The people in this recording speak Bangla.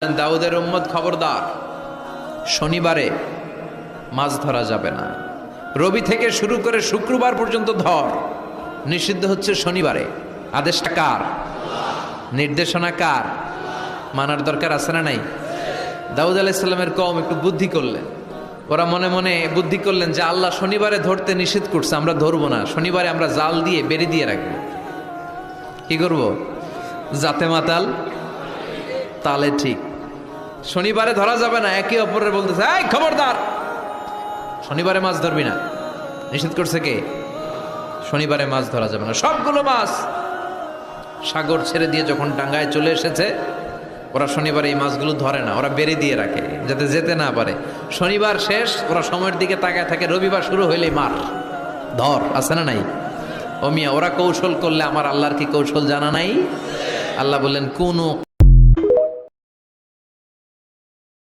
দাউদের উম্মত খবরদার, শনিবারে মাছ ধরা যাবে না। রবি থেকে শুরু করে শুক্রবার পর্যন্ত ধর, নিষিদ্ধ হচ্ছে শনিবারে। আদেশটা কার? নির্দেশনা কার? মানার দরকার আছে না নাই? দাউদ আলাইহিস সালামের কওম একটু বুদ্ধি করলেন। ওরা মনে মনে বুদ্ধি করলেন যে আল্লাহ শনিবারে ধরতে নিষেধ করছে, আমরা ধরবো না। শনিবারে আমরা জাল দিয়ে বেড়ে দিয়ে রাখবো। কি করব? জাতে মাতাল তালে ঠিক। শনিবারে ধরা যাবে না। একে অপরের বলতেছে, এই খবরদার, শনিবারে মাছ ধরবি না। নিষেধ করছে কে? শনিবারে মাছ ধরা যাবে না। সবগুলো মাছ সাগর ছেড়ে দিয়ে যখন ডাঙ্গায় চলে এসেছে, ওরা শনিবারে এই মাছগুলো ধরে না, ওরা বেড়ে দিয়ে রাখে যাতে যেতে না পারে। শনিবার শেষ, ওরা সময়ের দিকে তাকায় থাকে, রবিবার শুরু হইলেই মার ধর। আছে না নাই? ও মিয়া, ওরা কৌশল করলে আমার আল্লাহর কি কৌশল জানা নাই? আল্লাহ বললেন, কোন